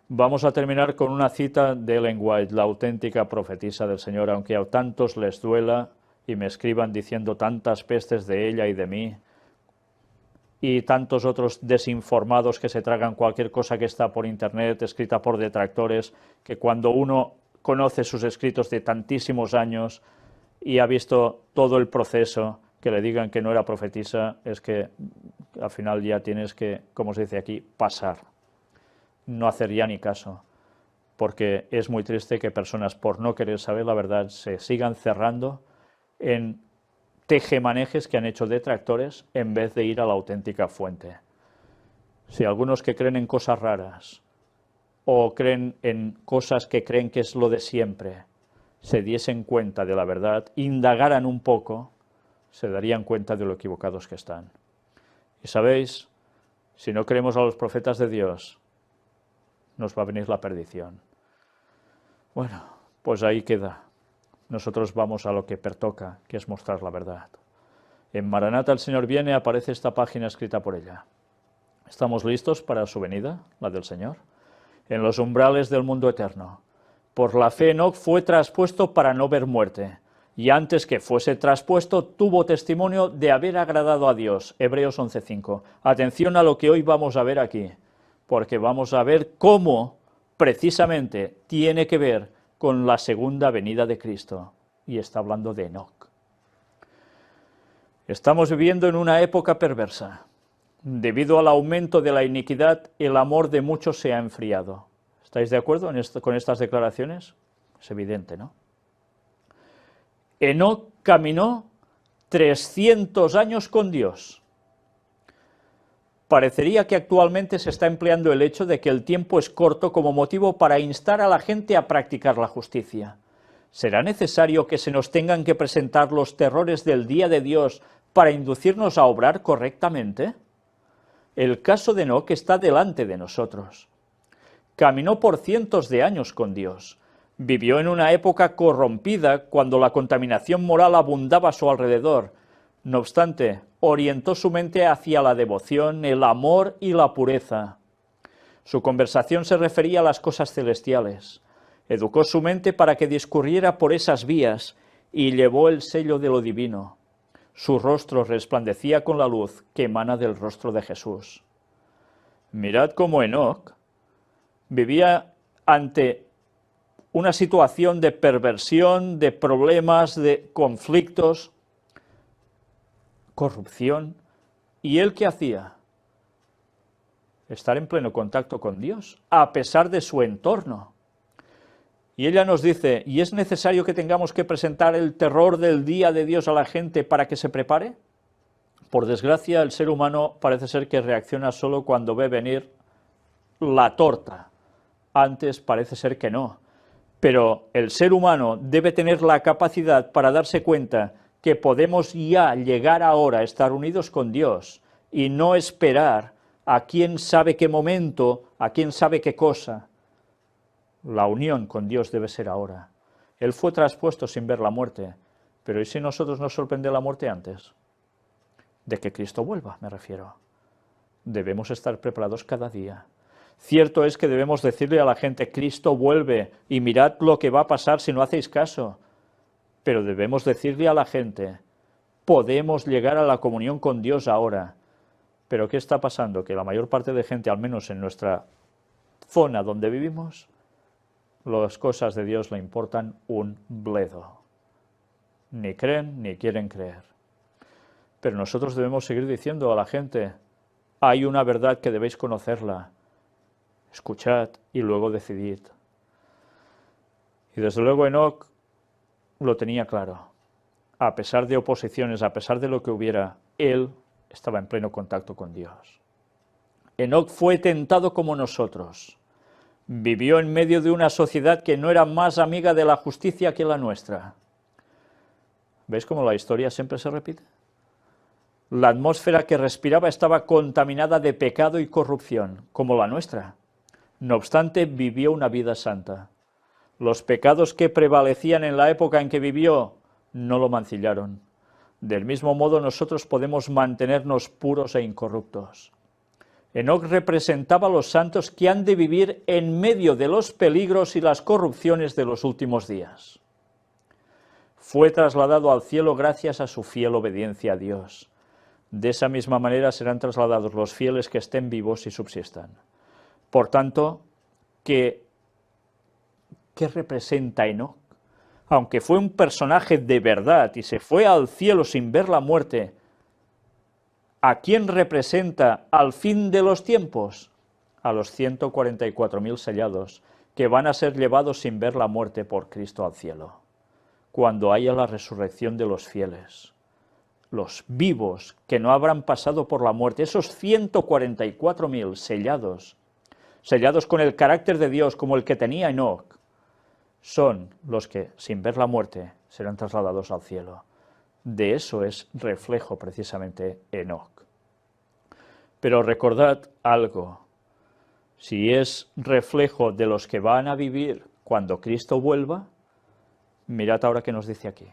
Vamos a terminar con una cita de Ellen White, la auténtica profetisa del Señor, aunque a tantos les duela y me escriban diciendo tantas pestes de ella y de mí, y tantos otros desinformados que se tragan cualquier cosa que está por internet, escrita por detractores, que cuando uno conoce sus escritos de tantísimos años y ha visto todo el proceso, que le digan que no era profetisa, es que al final ya tienes que, como se dice aquí, pasar. No hacer ya ni caso, porque es muy triste que personas, por no querer saber la verdad, se sigan cerrando en tejemanejes que han hecho detractores en vez de ir a la auténtica fuente. Si algunos que creen en cosas raras o creen en cosas que creen que es lo de siempre, se diesen cuenta de la verdad, indagaran un poco, se darían cuenta de lo equivocados que están. Y sabéis, si no creemos a los profetas de Dios, nos va a venir la perdición. Bueno, pues ahí queda. Nosotros vamos a lo que pertoca, que es mostrar la verdad. En Maranata el Señor viene, aparece esta página escrita por ella. ¿Estamos listos para su venida, la del Señor? En los umbrales del mundo eterno. Por la fe Enoc fue traspuesto para no ver muerte, y antes que fuese traspuesto tuvo testimonio de haber agradado a Dios. Hebreos 11:5. Atención a lo que hoy vamos a ver aquí, porque vamos a ver cómo precisamente tiene que ver con la segunda venida de Cristo, y está hablando de Enoc. Estamos viviendo en una época perversa. Debido al aumento de la iniquidad, el amor de muchos se ha enfriado. ¿Estáis de acuerdo con estas declaraciones? Es evidente, ¿no? Enoc caminó 300 años con Dios. Parecería que actualmente se está empleando el hecho de que el tiempo es corto como motivo para instar a la gente a practicar la justicia. ¿Será necesario que se nos tengan que presentar los terrores del día de Dios para inducirnos a obrar correctamente? El caso de Enoc está delante de nosotros. Caminó por cientos de años con Dios. Vivió en una época corrompida cuando la contaminación moral abundaba a su alrededor. No obstante, orientó su mente hacia la devoción, el amor y la pureza. Su conversación se refería a las cosas celestiales. Educó su mente para que discurriera por esas vías y llevó el sello de lo divino. Su rostro resplandecía con la luz que emana del rostro de Jesús. Mirad cómo Enoc vivía ante una situación de perversión, de problemas, de conflictos, corrupción. ¿Y él qué hacía? Estar en pleno contacto con Dios, a pesar de su entorno. Y ella nos dice, ¿y es necesario que tengamos que presentar el terror del día de Dios a la gente para que se prepare? Por desgracia, el ser humano parece ser que reacciona solo cuando ve venir la torta. Antes parece ser que no. Pero el ser humano debe tener la capacidad para darse cuenta que podemos ya llegar ahora a estar unidos con Dios y no esperar a quién sabe qué momento, a quién sabe qué cosa. La unión con Dios debe ser ahora. Él fue traspuesto sin ver la muerte, pero ¿y si nosotros nos sorprende la muerte antes? De que Cristo vuelva, me refiero. Debemos estar preparados cada día. Cierto es que debemos decirle a la gente, Cristo vuelve, y mirad lo que va a pasar si no hacéis caso. Pero debemos decirle a la gente, podemos llegar a la comunión con Dios ahora. Pero ¿qué está pasando? Que la mayor parte de gente, al menos en nuestra zona donde vivimos, las cosas de Dios le importan un bledo. Ni creen ni quieren creer. Pero nosotros debemos seguir diciendo a la gente, hay una verdad que debéis conocerla. Escuchad y luego decidid. Y desde luego Enoc lo tenía claro. A pesar de oposiciones, a pesar de lo que hubiera, él estaba en pleno contacto con Dios. Enoc fue tentado como nosotros. Vivió en medio de una sociedad que no era más amiga de la justicia que la nuestra. ¿Veis cómo la historia siempre se repite? La atmósfera que respiraba estaba contaminada de pecado y corrupción, como la nuestra. No obstante, vivió una vida santa. Los pecados que prevalecían en la época en que vivió no lo mancillaron. Del mismo modo, nosotros podemos mantenernos puros e incorruptos. Enoc representaba a los santos que han de vivir en medio de los peligros y las corrupciones de los últimos días. Fue trasladado al cielo gracias a su fiel obediencia a Dios. De esa misma manera serán trasladados los fieles que estén vivos y subsistan. Por tanto, ¿qué representa Enoc? Aunque fue un personaje de verdad y se fue al cielo sin ver la muerte, ¿a quién representa al fin de los tiempos? A los 144.000 sellados, que van a ser llevados sin ver la muerte por Cristo al cielo, cuando haya la resurrección de los fieles, los vivos que no habrán pasado por la muerte, esos 144.000 sellados, sellados con el carácter de Dios como el que tenía Enoc, son los que, sin ver la muerte, serán trasladados al cielo. De eso es reflejo precisamente Enoc. Pero recordad algo, si es reflejo de los que van a vivir cuando Cristo vuelva, mirad ahora qué nos dice aquí.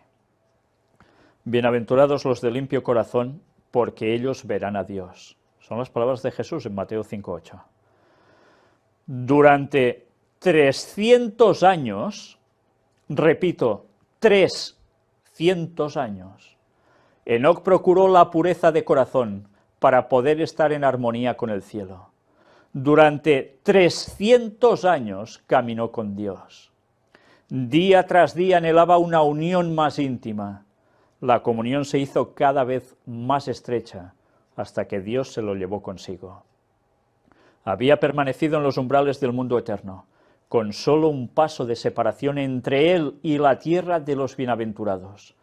Bienaventurados los de limpio corazón, porque ellos verán a Dios. Son las palabras de Jesús en Mateo 5:8. Durante 300 años, repito, 300 años, Enoc procuró la pureza de corazón para poder estar en armonía con el cielo. Durante 300 años caminó con Dios. Día tras día anhelaba una unión más íntima. La comunión se hizo cada vez más estrecha hasta que Dios se lo llevó consigo. Había permanecido en los umbrales del mundo eterno, con solo un paso de separación entre él y la tierra de los bienaventurados.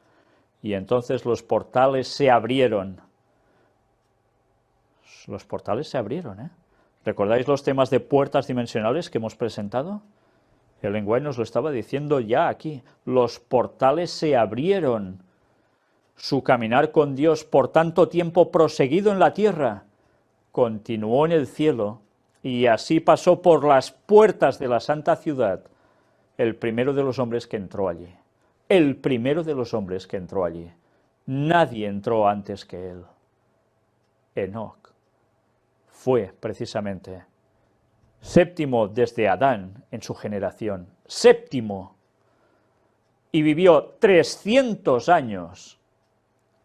Y entonces los portales se abrieron. Los portales se abrieron, ¿eh? ¿Recordáis los temas de puertas dimensionales que hemos presentado? Ellen White nos lo estaba diciendo ya aquí. Los portales se abrieron. Su caminar con Dios por tanto tiempo proseguido en la tierra continuó en el cielo, y así pasó por las puertas de la santa ciudad el primero de los hombres que entró allí. El primero de los hombres que entró allí. Nadie entró antes que él. Enoc fue precisamente séptimo desde Adán en su generación, séptimo, y vivió 300 años,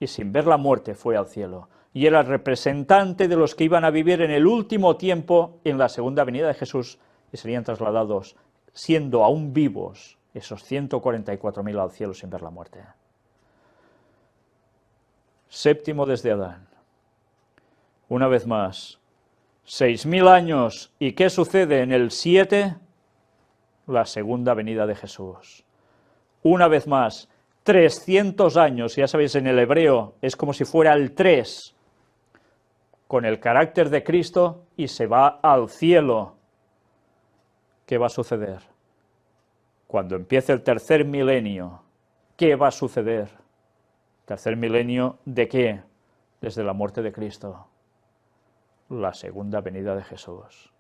y sin ver la muerte fue al cielo, y era representante de los que iban a vivir en el último tiempo en la segunda venida de Jesús, y serían trasladados, siendo aún vivos, esos 144.000 al cielo sin ver la muerte. Séptimo desde Adán. Una vez más, 6.000 años, ¿y qué sucede en el 7? La segunda venida de Jesús. Una vez más, 300 años, ya sabéis, en el hebreo es como si fuera el 3, con el carácter de Cristo, y se va al cielo. ¿Qué va a suceder? Cuando empiece el tercer milenio, ¿qué va a suceder? ¿Tercer milenio de qué? Desde la muerte de Cristo. La segunda venida de Jesús.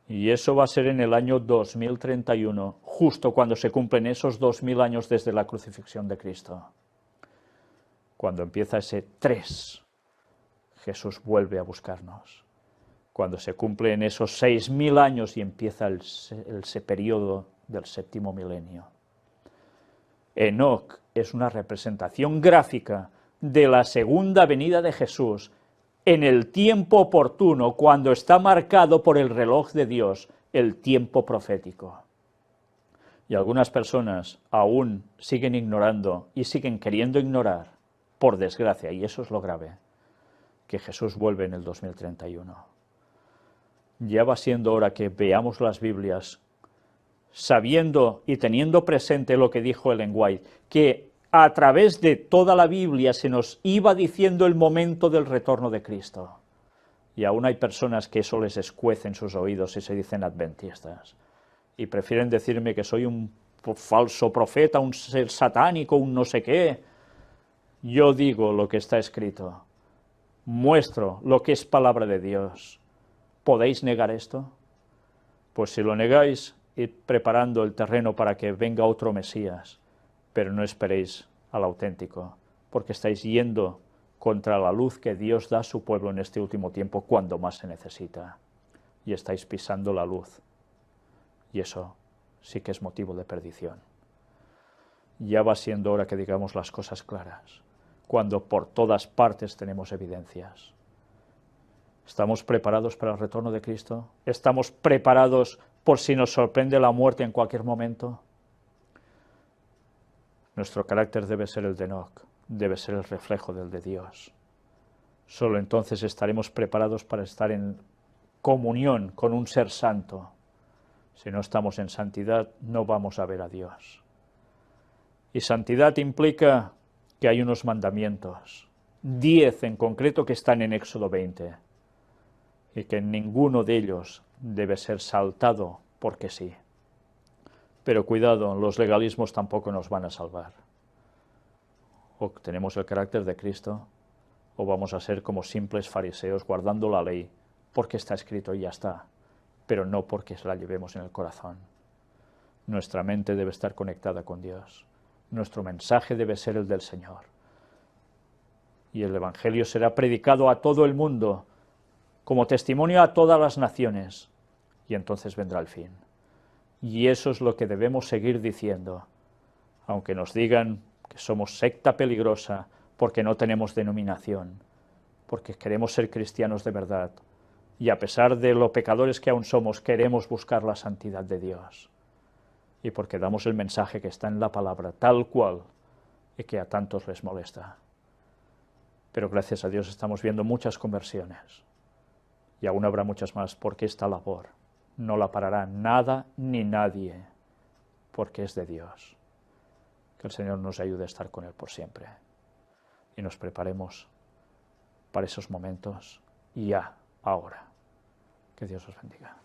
Y eso va a ser en el año 2031, justo cuando se cumplen esos 2000 años desde la crucifixión de Cristo. Cuando empieza ese 3, Jesús vuelve a buscarnos. Cuando se cumplen esos 6000 años y empieza ese periodo del séptimo milenio. Enoc es una representación gráfica de la segunda venida de Jesús, en el tiempo oportuno, cuando está marcado por el reloj de Dios, el tiempo profético. Y algunas personas aún siguen ignorando y siguen queriendo ignorar, por desgracia, y eso es lo grave, que Jesús vuelve en el 2031. Ya va siendo hora que veamos las Biblias, sabiendo y teniendo presente lo que dijo Ellen White, que a través de toda la Biblia se nos iba diciendo el momento del retorno de Cristo. Y aún hay personas que eso les escuece en sus oídos y se dicen adventistas. Y prefieren decirme que soy un falso profeta, un ser satánico, un no sé qué. Yo digo lo que está escrito. Muestro lo que es palabra de Dios. ¿Podéis negar esto? Pues si lo negáis, id preparando el terreno para que venga otro Mesías. Pero no esperéis al auténtico, porque estáis yendo contra la luz que Dios da a su pueblo en este último tiempo cuando más se necesita. Y estáis pisando la luz. Y eso sí que es motivo de perdición. Ya va siendo hora que digamos las cosas claras, cuando por todas partes tenemos evidencias. ¿Estamos preparados para el retorno de Cristo? ¿Estamos preparados por si nos sorprende la muerte en cualquier momento? Nuestro carácter debe ser el de Enoc, debe ser el reflejo del de Dios. Solo entonces estaremos preparados para estar en comunión con un ser santo. Si no estamos en santidad, no vamos a ver a Dios. Y santidad implica que hay unos mandamientos, 10 en concreto que están en Éxodo 20, y que ninguno de ellos debe ser saltado porque sí. Pero cuidado, los legalismos tampoco nos van a salvar. O tenemos el carácter de Cristo, o vamos a ser como simples fariseos guardando la ley, porque está escrito y ya está, pero no porque la llevemos en el corazón. Nuestra mente debe estar conectada con Dios. Nuestro mensaje debe ser el del Señor. Y el Evangelio será predicado a todo el mundo, como testimonio a todas las naciones, y entonces vendrá el fin. Y eso es lo que debemos seguir diciendo, aunque nos digan que somos secta peligrosa porque no tenemos denominación, porque queremos ser cristianos de verdad, y a pesar de lo pecadores que aún somos, queremos buscar la santidad de Dios, y porque damos el mensaje que está en la palabra, tal cual, y que a tantos les molesta. Pero gracias a Dios estamos viendo muchas conversiones, y aún habrá muchas más, porque esta labor no la parará nada ni nadie, porque es de Dios. Que el Señor nos ayude a estar con Él por siempre, y nos preparemos para esos momentos, y ya, ahora. Que Dios os bendiga.